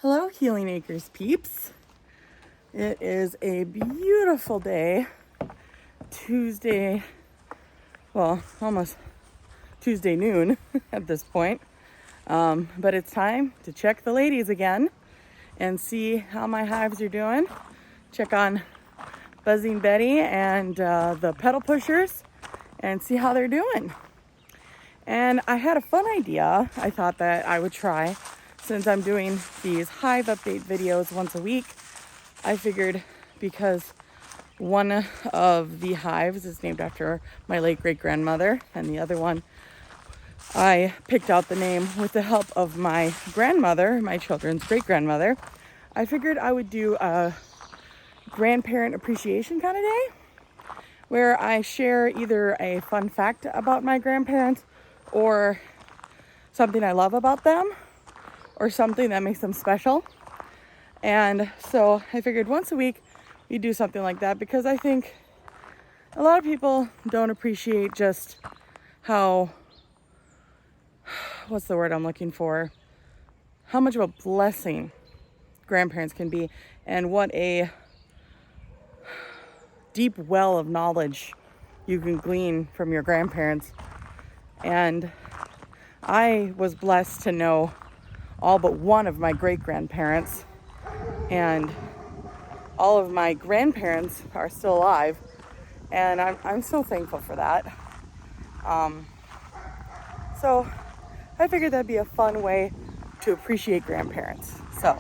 Hello, Healing Acres peeps. It is a beautiful day. Tuesday, well, almost Tuesday noon at this point. But it's time to check the ladies again and see how my hives are doing. Check on Buzzing Betty and the pedal pushers and see how they're doing. And I had a fun idea I thought that I would try. Since I'm doing these hive update videos once a week, I figured because one of the hives is named after my late great-grandmother, and the other one I picked out the name with the help of my grandmother, my children's great-grandmother. I figured I would do a grandparent appreciation kind of day where I share either a fun fact about my grandparents or something I love about them, or something that makes them special. And so I figured once a week we do something like that, because I think a lot of people don't appreciate just how, what's the word I'm looking for? How much of a blessing grandparents can be, and what a deep well of knowledge you can glean from your grandparents. And I was blessed to know all but one of my great-grandparents, and all of my grandparents are still alive, and I'm so thankful for that. So I figured that'd be a fun way to appreciate grandparents. So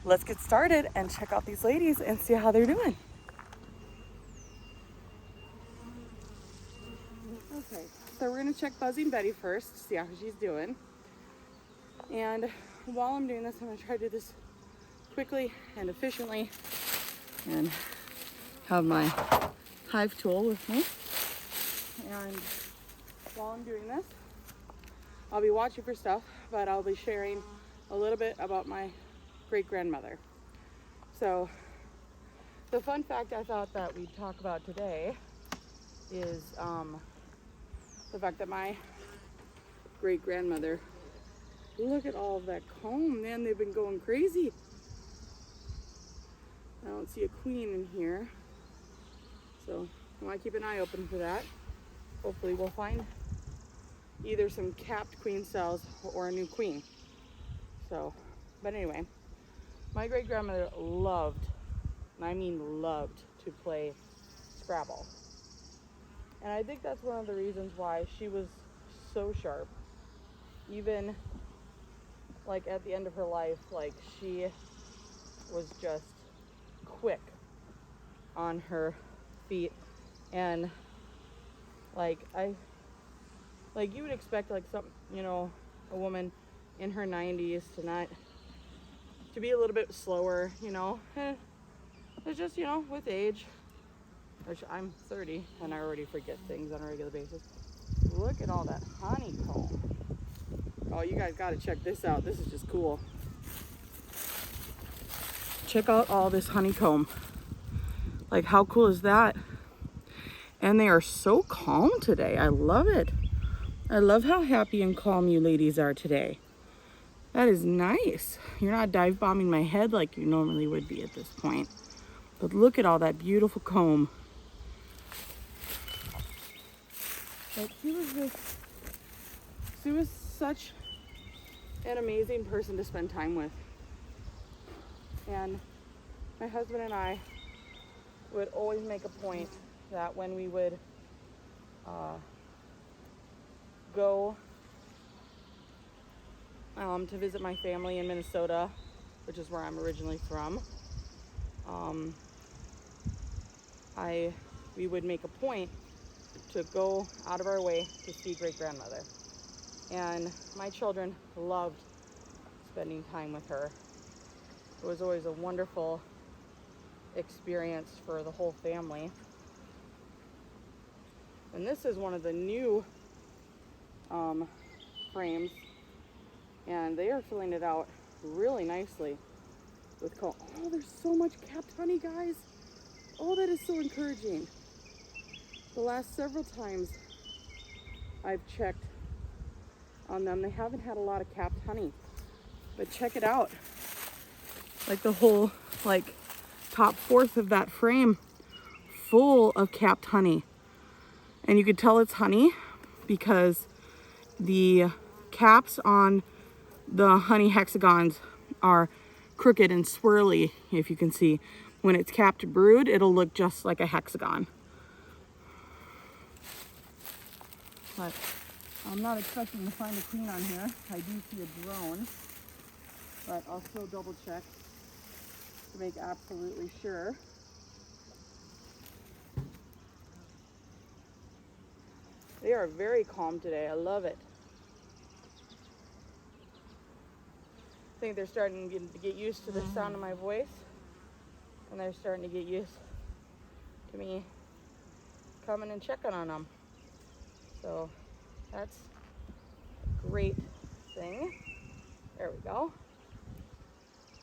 let's get started and check out these ladies and see how they're doing. Okay, so we're gonna check Buzzing Betty first, see how she's doing. And while I'm doing this, I'm gonna try to do this quickly and efficiently and have my hive tool with me. And while I'm doing this, I'll be watching for stuff, but I'll be sharing a little bit about my great-grandmother. So the fun fact I thought that we'd talk about today is the fact that my great-grandmother, look at all of that comb, man, they've been going crazy. I don't see a queen in here, so I want to keep an eye open for that. Hopefully we'll find either some capped queen cells or a new queen. So, but anyway, my great-grandmother loved, and I mean loved, to play Scrabble. And I think that's one of the reasons why she was so sharp. Even like at the end of her life, like she was just quick on her feet. And like you would expect like some, a woman in her 90s to be a little bit slower, it's just, with age, which I'm 30 and I already forget things on a regular basis. Look at all that honeycomb. Oh, you guys gotta check this out. This is just cool. Check out all this honeycomb. Like, how cool is that? And they are so calm today. I love it. I love how happy and calm you ladies are today. That is nice. You're not dive bombing my head like you normally would be at this point. But look at all that beautiful comb. Like, she was such an amazing person to spend time with. And my husband and I would always make a point that when we would go to visit my family in Minnesota, which is where I'm originally from, we would make a point to go out of our way to see great-grandmother. And my children loved spending time with her. It was always a wonderful experience for the whole family. And this is one of the new frames, and they are filling it out really nicely with comb. Oh, there's so much capped honey, guys. Oh, that is so encouraging. The last several times I've checked on them, they haven't had a lot of capped honey. But check it out. like the whole like top fourth of that frame full of capped honey. And you could tell it's honey because the caps on the honey hexagons are crooked and swirly. If you can see, when it's capped brood, it'll look just like a hexagon. But I'm not expecting to find a queen on here. I do see a drone, but I'll still double check to make absolutely sure. They are very calm today. I love it. I think they're starting to get used to the sound of my voice, and they're starting to get used to me coming and checking on them. So that's a great thing. There we go.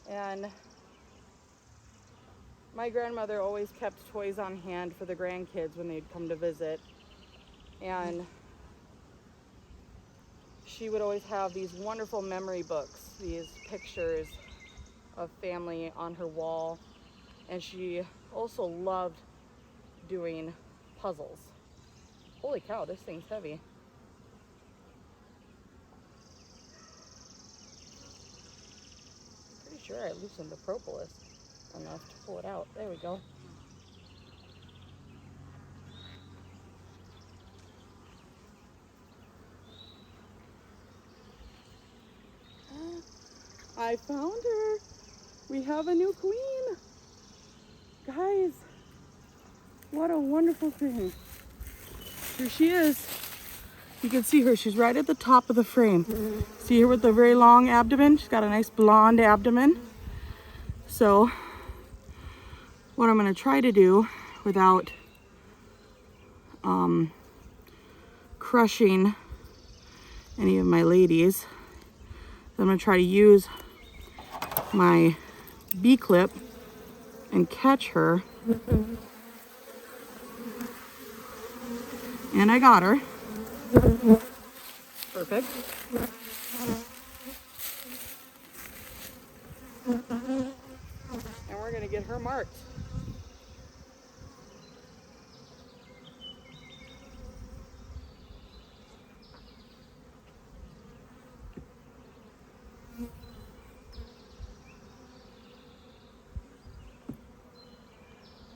And my grandmother always kept toys on hand for the grandkids when they'd come to visit. And she would always have these wonderful memory books, these pictures of family on her wall. And she also loved doing puzzles. Holy cow, this thing's heavy. Pretty sure I loosened the propolis enough to pull it out. There we go. I found her. We have a new queen. Guys, what a wonderful thing. Here she is. You can see her. She's right at the top of the frame. See her with the very long abdomen? She's got a nice blonde abdomen. So what I'm going to try to do without crushing any of my ladies, I'm going to try to use my B-clip and catch her. And I got her. Perfect. And we're going to get her marked.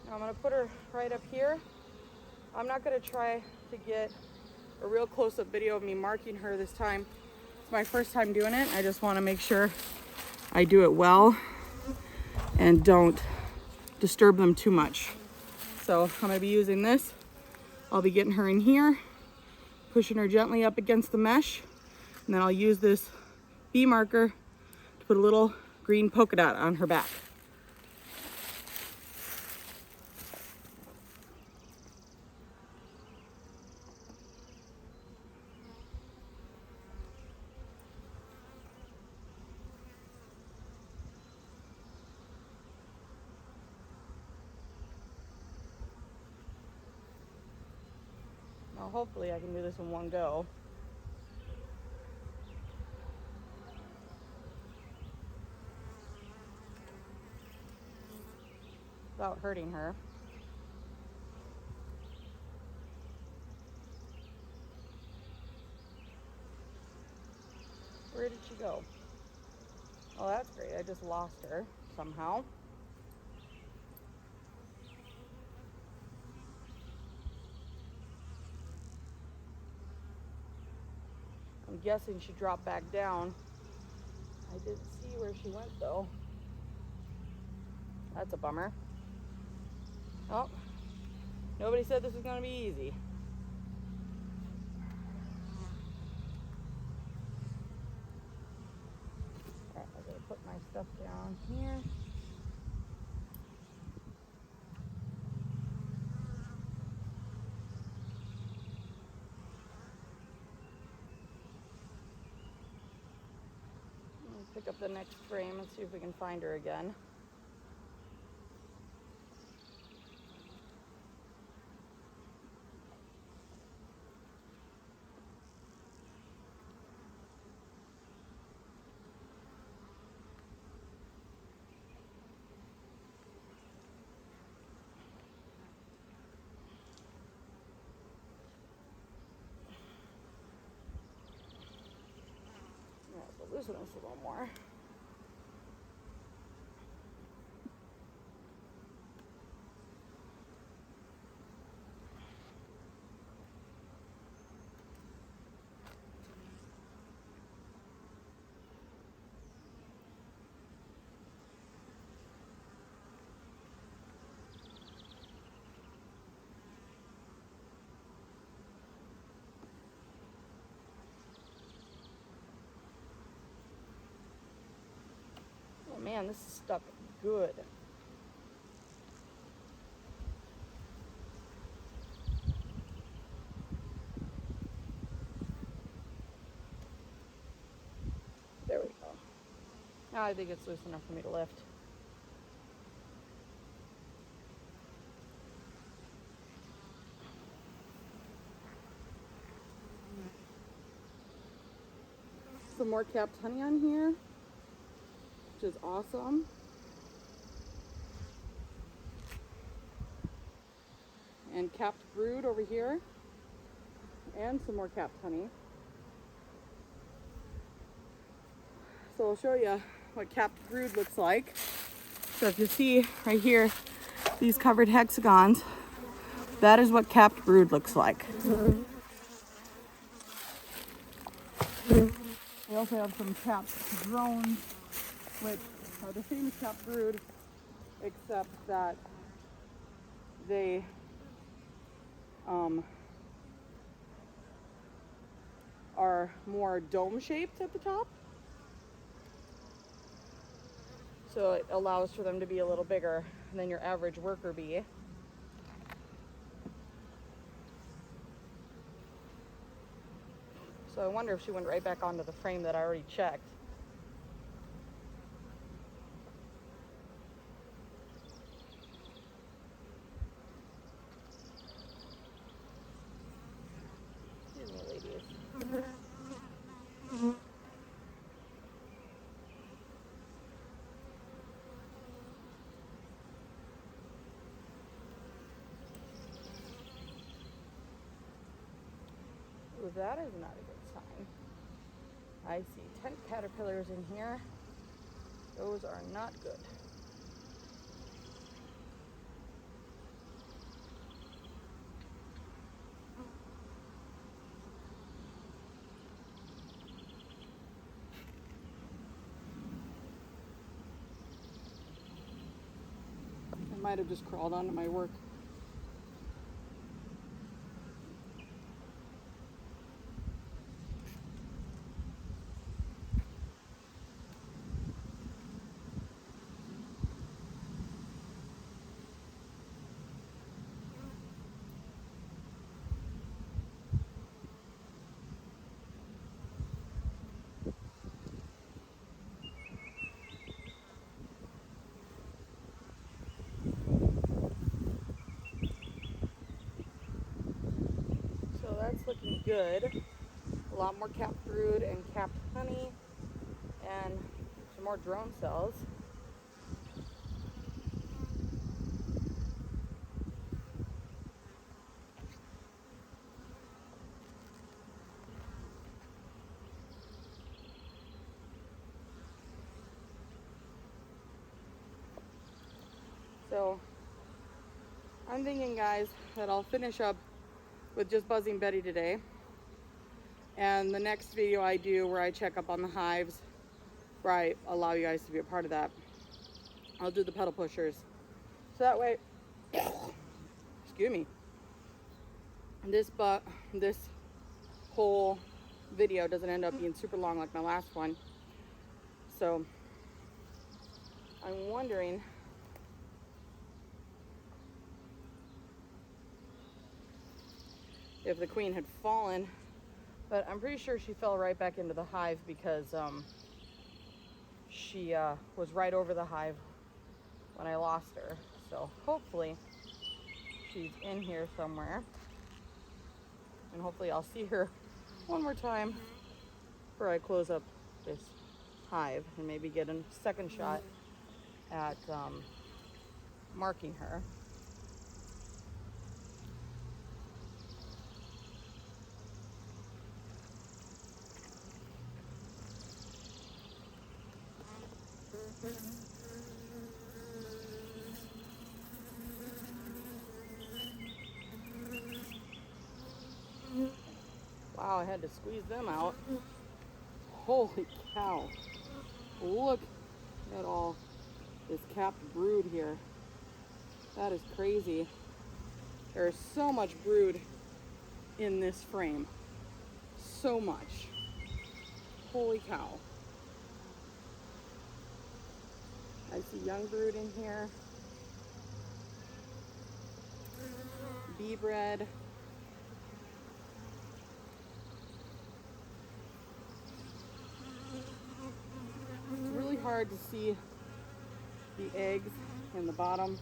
Now I'm going to put her right up here. I'm not going to try to get a real close-up video of me marking her this time. It's my first time doing it. I just want to make sure I do it well and don't disturb them too much. So I'm going to be using this. I'll be getting her in here, pushing her gently up against the mesh, and then I'll use this bee marker to put a little green polka dot on her back. Now hopefully I can do this in one go. Without hurting her. Where did she go? Oh, that's great. I just lost her somehow. I'm guessing she dropped back down. I didn't see where she went though. That's a bummer. Oh, nobody said this was going to be easy. Alright, I'm going to put my stuff down here. Pick up the next frame and see if we can find her again. Just a little more. Oh man, this is stuck good. There we go. Now I think it's loose enough for me to lift. Some more capped honey on here, which is awesome. And capped brood over here, and some more capped honey. So I'll show you what capped brood looks like. So if you see right here, these covered hexagons, that is what capped brood looks like. We also have some capped drones, which are the same as capped brood, except that they are more dome shaped at the top. So it allows for them to be a little bigger than your average worker bee. So I wonder if she went right back onto the frame that I already checked. Excuse me, ladies. Ooh, that is not a good sign. I see tent caterpillars in here. Those are not good. I might have just crawled onto my work. So that's looking good. A lot more capped brood and capped honey, and some more drone cells. So I'm thinking, guys, that I'll finish up with just buzzing Betty today. And the next video I do where I check up on the hives, where I allow you guys to be a part of that, I'll do the pedal pushers. So that way, excuse me, this whole video doesn't end up being super long like my last one. So I'm wondering if the queen had fallen, but I'm pretty sure she fell right back into the hive because she was right over the hive when I lost her. So hopefully she's in here somewhere, and hopefully I'll see her one more time before I close up this hive and maybe get a second shot at marking her. Wow, I had to squeeze them out. Holy cow. Look at all this capped brood here. That is crazy. There is so much brood in this frame. So much. Holy cow. I see young brood in here. Bee bread. It's really hard to see the eggs in the bottom,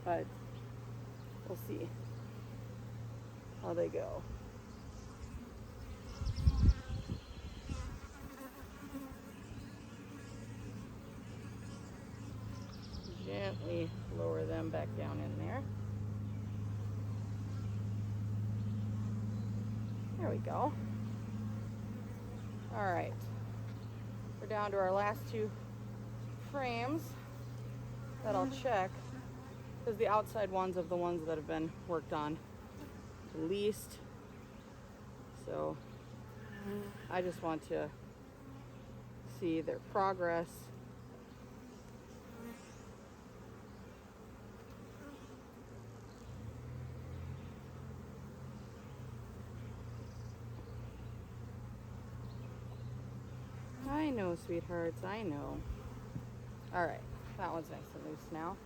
but we'll see how they go. Gently lower them back down in there. There we go. All right, we're down to our last two frames that I'll check, because the outside ones of the ones that have been worked on the least. So I just want to see their progress. I know, sweethearts, I know. All right, that one's nice and loose now.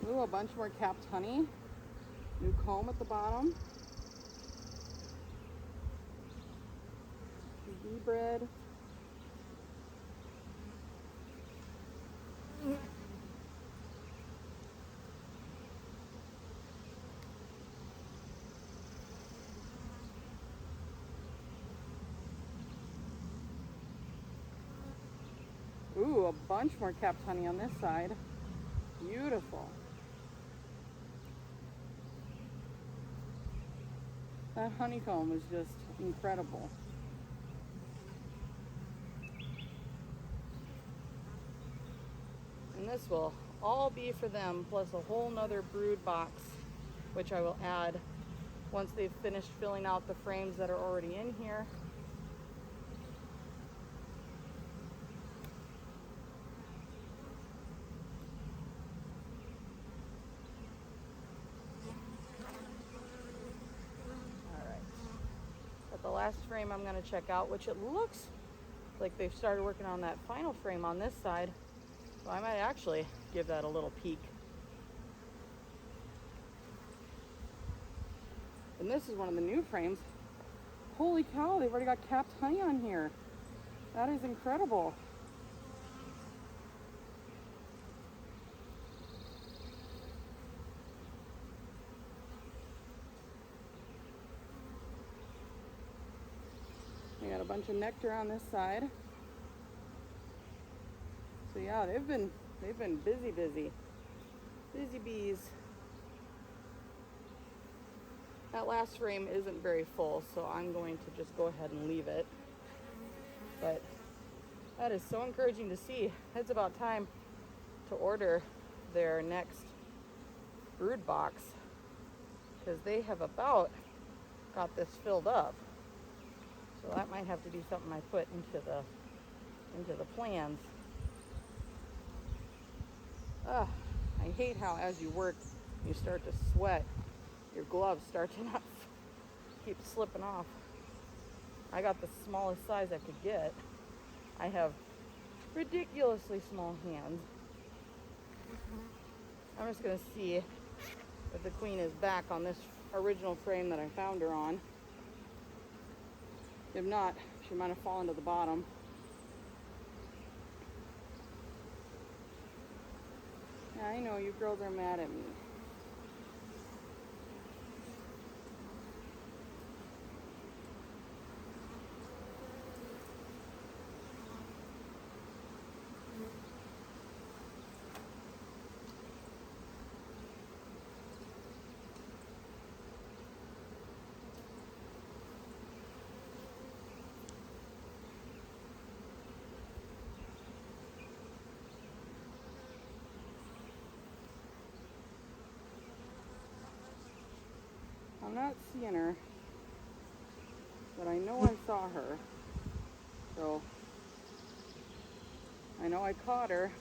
Ooh, a bunch more capped honey. New comb at the bottom. Bee bread. Ooh, a bunch more capped honey on this side. Beautiful. That honeycomb is just incredible. And this will all be for them, plus a whole nother brood box, which I will add once they've finished filling out the frames that are already in here. But the last frame I'm going to check out, which it looks like they've started working on that final frame on this side. So I might actually give that a little peek. And this is one of the new frames. Holy cow, they've already got capped honey on here. That is incredible. We got a bunch of nectar on this side. So yeah, they've been busy bees. That last frame isn't very full, so I'm going to just go ahead and leave it. But that is so encouraging to see. It's about time to order their next brood box, because they have about got this filled up. So that might have to be something I put into the plans. I hate how as you work, you start to sweat. Your gloves start to not keep slipping off. I got the smallest size I could get. I have ridiculously small hands. I'm just gonna see if the queen is back on this original frame that I found her on. If not, she might have fallen to the bottom. Yeah, I know you girls are mad at me. I'm not seeing her, but I know I saw her. So I know I caught her,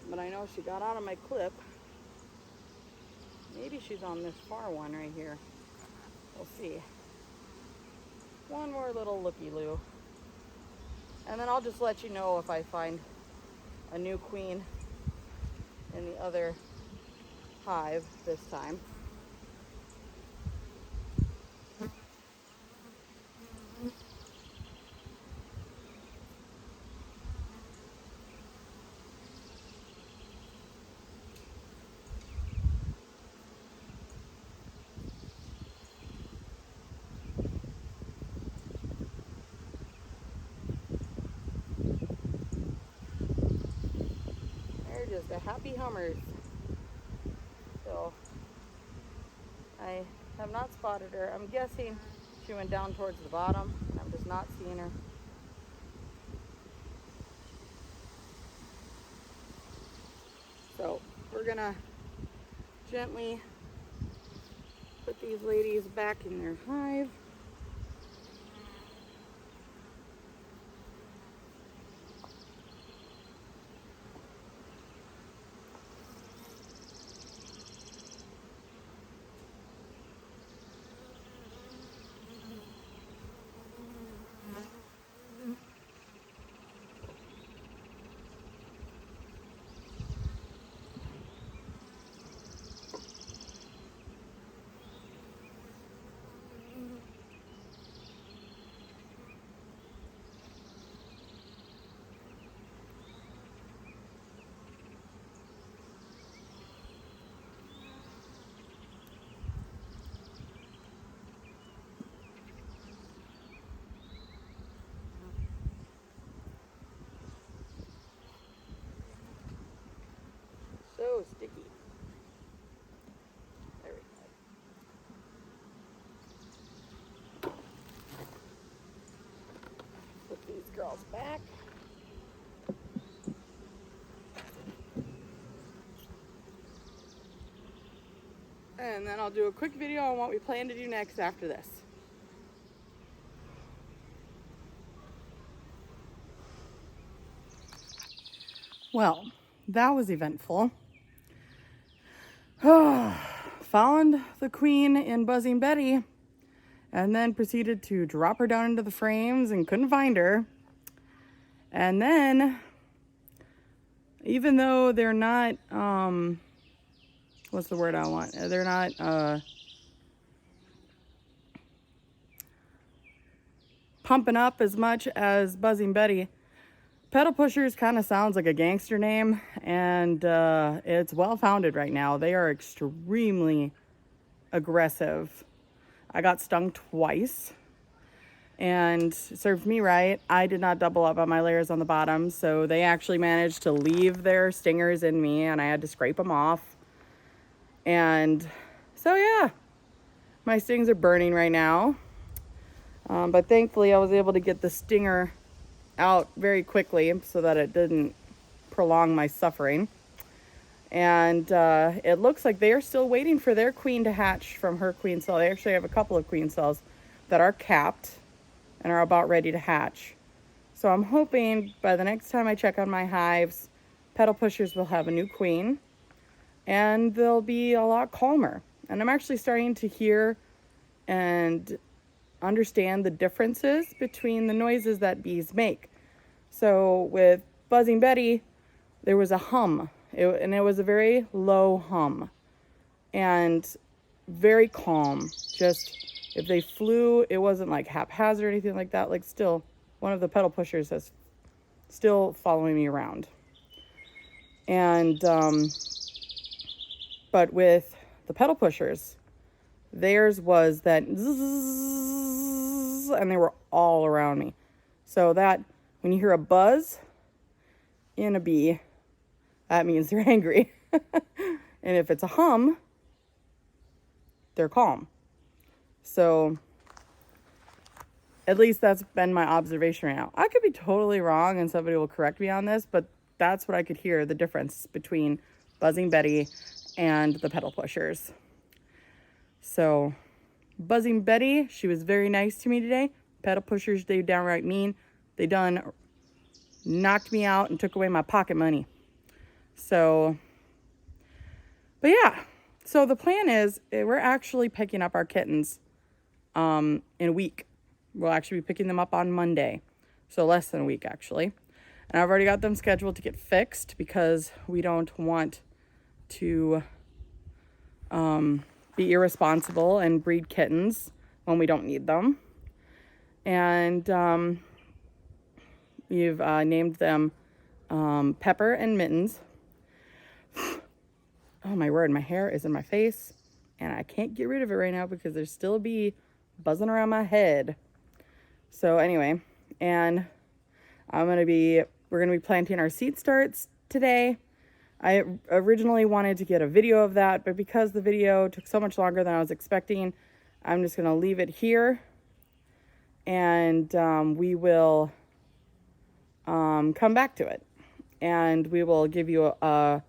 but I know she got out of my clip. Maybe she's on this far one right here. We'll see. One more little looky-loo. And then I'll just let you know if I find a new queen in the other hive this time. They're just a happy hummers. So I have not spotted her. I'm guessing she went down towards the bottom. I'm just not seeing her. So we're gonna gently put these ladies back in their hive. So sticky. There we go. Put these girls back. And then I'll do a quick video on what we plan to do next after this. Well, that was eventful. Found the queen in Buzzing Betty and then proceeded to drop her down into the frames and couldn't find her. And then, even though they're not, what's the word I want? They're not pumping up as much as Buzzing Betty. Pedal Pushers kind of sounds like a gangster name, and it's well-founded right now. They are extremely aggressive. I got stung twice, and it served me right. I did not double up on my layers on the bottom, so they actually managed to leave their stingers in me, and I had to scrape them off. And so, yeah, my stings are burning right now. But thankfully, I was able to get the stinger out very quickly so that it didn't prolong my suffering. And it looks like they are still waiting for their queen to hatch from her queen cell. They actually have a couple of queen cells that are capped and are about ready to hatch. So I'm hoping by the next time I check on my hives, Pedal Pushers will have a new queen and they'll be a lot calmer. And I'm actually starting to hear and understand the differences between the noises that bees make. So with Buzzing Betty, there was a hum, and it was a very low hum and very calm. Just if they flew, it wasn't like haphazard or anything like that. Like, still, one of the Pedal Pushers is still following me around. And but with the Pedal Pushers, theirs was that zzz, and they were all around me. So that when you hear a buzz in a bee, that means they're angry. And if it's a hum, they're calm. So at least that's been my observation right now. I could be totally wrong and somebody will correct me on this, but that's what I could hear, the difference between Buzzing Betty and the Pedal Pushers. So, buzzing Betty, she was very nice to me today. Pedal pushers, they downright mean. They done knocked me out and took away my pocket money. So, but yeah. So the plan is we're actually picking up our kittens in a week. We'll actually be picking them up on Monday. So less than a week, actually. And I've already got them scheduled to get fixed because we don't want to be irresponsible and breed kittens when we don't need them. And we've named them Pepper and Mittens. Oh my word, my hair is in my face and I can't get rid of it right now because there's still a bee buzzing around my head. So anyway, and we're going to be planting our seed starts today. I originally wanted to get a video of that, but because the video took so much longer than I was expecting, I'm just going to leave it here. And we will come back to it. And we will give you a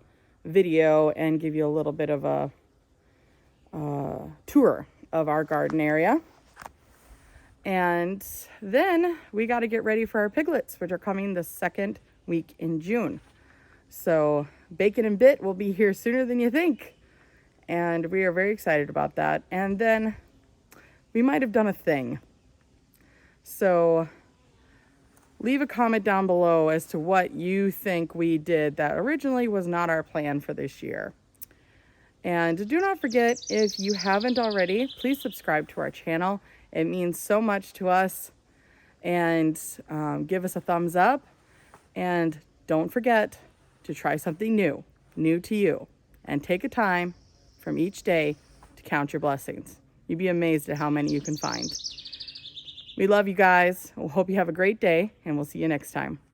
video and give you a little bit of a tour of our garden area. And then we got to get ready for our piglets, which are coming the second week in June. So Bacon and Bit will be here sooner than you think. And we are very excited about that. And then we might have done a thing. So leave a comment down below as to what you think we did that originally was not our plan for this year. And do not forget, if you haven't already, please subscribe to our channel. It means so much to us. And give us a thumbs up. And don't forget to try something new to you. And take a time from each day to count your blessings. You'd be amazed at how many you can find. We love you guys. We hope you have a great day, and we'll see you next time.